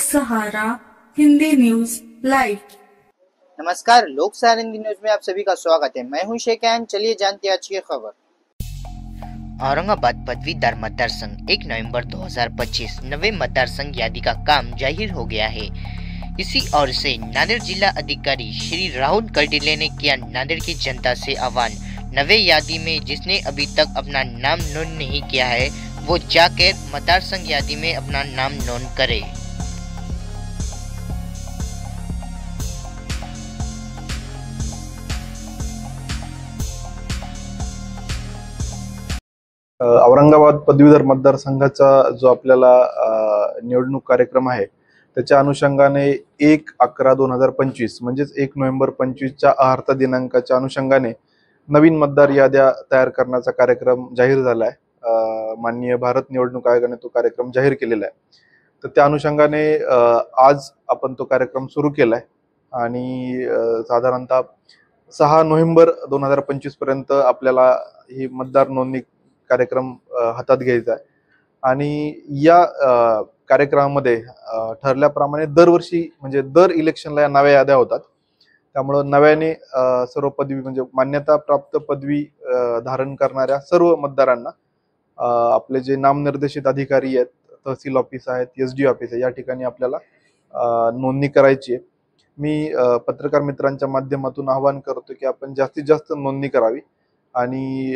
लोक सहारा Hindi news live. नमस्कार, लोक सहारा हिंदी न्यूज में आप सभी का स्वागत है। मैं हूं शेखैन। चलिए जानते हैं आज की खबर। औरंगाबाद पदवीधर मतदार संघ 1 नवंबर 2025 नवे मतदार संघ यादी का काम जाहिर हो गया है। इसी ओर से नांदेड़ जिला अधिकारी श्री राहुल कर्डिले ने किया नांदेड़ की जनता से आह्वान, नवे यादी में जिसने अभी तक अपना नाम नोंद नहीं किया है वो जाकर मतदार संघ यादी में अपना नाम नोंद करे। औरंगाबाद पदवीधर मतदारसंघाचा जो आपल्याला निवडणूक कार्यक्रम आहे त्याच्या अनुषंगाने 1/11/2025 म्हणजेच 1 नोव्हेंबर 25च्या आहार्ता दिनांकाच्या अनुषंगाने नवीन मतदार याद्या तयार करण्याचा कार्यक्रम जाहीर झाला आहे। माननीय भारत निवडणूक आयोगाने तो कार्यक्रम जाहीर केलेला आहे। तर त्या अनुषंगाने आज आपण तो कार्यक्रम सुरू केलाय आणि साधारणतः 6 नोव्हेंबर 2025 पर्यंत आपल्याला ही मतदार नोंदणी कार्यक्रम हातात घ्यायचा आहे। आणि या कार्यक्रमामध्ये ठरल्याप्रमाणे दरवर्षी म्हणजे दर इलेक्शनला या नव्या याद्या होतात। त्यामुळे नव्याने सर्व पदवी म्हणजे मान्यता प्राप्त पदवी धारण करणाऱ्या सर्व मतदारांना आपले जे नामनिर्देशित अधिकारी आहेत, तहसील ऑफिस आहेत, SD ऑफिस आहे, या ठिकाणी आपल्याला नोंदणी करायची आहे। मी पत्रकार मित्रांच्या माध्यमातून आवाहन करतो की आपण जास्तीत जास्त नोंदणी करावी आणि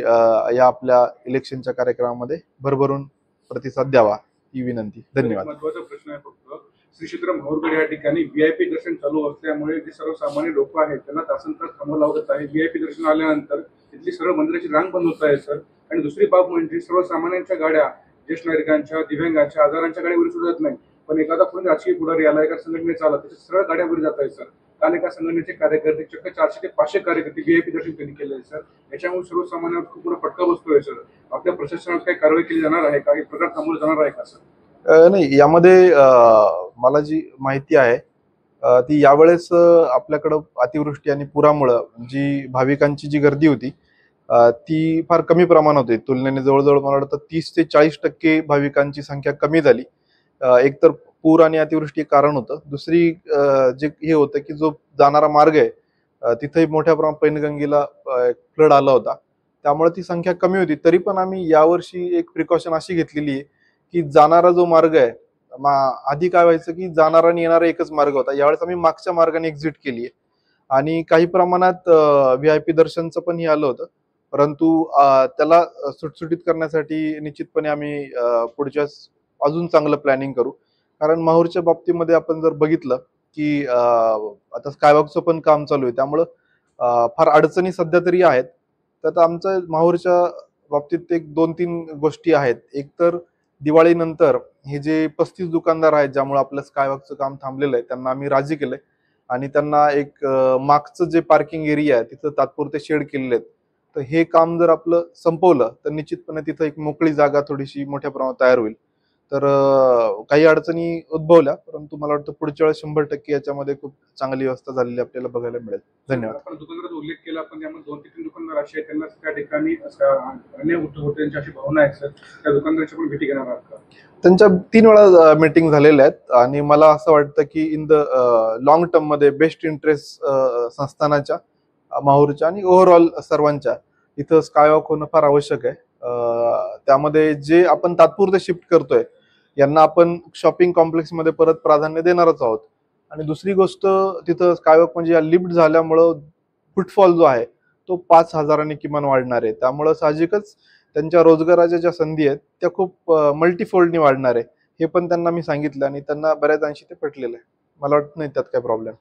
या आपल्या इलेक्शनच्या कार्यक्रमामध्ये भरभरून प्रतिसाद द्यावा ही विनंती। धन्यवाद। महत्त्वाचा प्रश्न आहे फक्त श्री क्षेत्र माहूरगड या ठिकाणी VIP दर्शन चालू असल्यामुळे जे सर्वसामान्य लोक आहेत त्यांना तासनतास थांबावं लागत आहे। VIP दर्शन आल्यानंतर तिथली सर्व मंदिराची रांग बंद होत आहे सर। आणि दुसरी बाब म्हणजे सर्वसामान्यांच्या गाड्या, ज्येष्ठ नागरिकांच्या, दिव्यांगांच्या, आजारांच्या गाड्या वर सुरू नाही, पण एखादा कोणी राजकीय पुढारी आला, एका संघटनेचा आला, त्याच्या सरळ गाड्या वर जात आहेत सर। काल एका संघटनेचे कार्यकर्ते चक्क 400 ते 500 कार्यकर्ते VIP दर्शन त्यांनी केले सर। याच्यामुळे सर्वसामान्यांवर खूप मोठा फटका बसतोय सर। आपल्या प्रशासनात काही कारवाई केली जाणार आहे, काही प्रकार थांबवले जाणार आहे का सर? नाही, यामध्ये मला जी माहिती आहे ती यावेळेस आपल्याकडं अतिवृष्टी आणि पुरामुळे जी भाविकांची जी गर्दी होती ती फार कमी प्रमाणात होती। तुलनेने जवळजवळ मला वाटतं 30 ते 40% भाविकांची संख्या कमी झाली। एकतर पूर आणि अतिवृष्टी कारण होतं, दुसरी जे हे होतं की जो जाणारा मार्ग आहे तिथेही मोठ्या प्रमाणात पैनगंगेला फ्लड आला होता, त्यामुळे ती संख्या कमी होती। तरी पण आम्ही यावर्षी एक प्रिकॉशन अशी घेतलेली आहे की जाणारा जो मार्ग आहे, आधी काय व्हायचं की जाणारा आणि येणारा एकच मार्ग होता, यावेळेस आम्ही मागच्या मार्गाने एक्झिट केली आहे आणि काही प्रमाणात VIP दर्शनचं पण हे आलं होतं, परंतु त्याला सुटसुटीत करण्यासाठी निश्चितपणे आम्ही पुढच्या अजून चांगलं प्लॅनिंग करू। कारण माहूरच्या बाबतीमध्ये आपण जर बघितलं की आता स्कायवॉकचं पण काम चालू आहे, त्यामुळं फार अडचणी सध्या तरी आहेत। तर आमच्या माहूरच्या बाबतीत एक 2-3 गोष्टी आहेत। एक तर दिवाळीनंतर हे जे 35 दुकानदार आहेत ज्यामुळे आपलं स्कायवॉकचं काम थांबलेलं आहे त्यांना आम्ही राजी केलंय आणि त्यांना एक मागचं जे पार्किंग एरिया आहे तिथं तात्पुरते शेड केलेले आहेत। तर हे काम जर आपलं संपवलं तर निश्चितपणे तिथं एक मोकळी जागा थोडीशी मोठ्या प्रमाणात तयार होईल। तर काही अडचणी उद्भवल्या, परंतु मला वाटतं पुढच्या वेळेस 100% याच्यामध्ये खूप चांगली व्यवस्था झालेली आपल्याला बघायला मिळेल। धन्यवाद। आपण दुकानदाराचा उल्लेख केला, पण त्यामध्ये 2 ते 3 दुकानदार असे आहेत त्यांना त्या ठिकाणी अन्याय होतो त्यांची अशी भावना आहे सर। त्या दुकानदाराची पण भेटी घेणार आहात का? त्यांच्या 3 वेळा मीटिंग झालेल्या आहेत आणि मला असं वाटतं की इन द लॉंग टर्म मध्ये बेस्ट इंटरेस्ट संस्थानाच्या, माहूरच्या आणि ओव्हरऑल सर्वांच्या इथं स्कायवॉक होणं फार आवश्यक आहे। त्यामध्ये जे आपण तात्पुरते शिफ्ट करतोय यांना आपण शॉपिंग कॉम्प्लेक्स मध्ये परत प्राधान्य देणारच आहोत। आणि दुसरी गोष्ट तिथं स्कायवॉक म्हणजे लिफ्ट झाल्यामुळं फुटफॉल जो आहे तो 5,000 किमान वाढणार आहे, त्यामुळं साहजिकच त्यांच्या रोजगाराच्या ज्या संधी आहेत त्या खूप मल्टीफोल्डनी वाढणार आहे। हे पण त्यांना मी सांगितलं आणि त्यांना बऱ्याच अंशी ते पटलेलं आहे। मला वाटत नाही त्यात काय प्रॉब्लेम।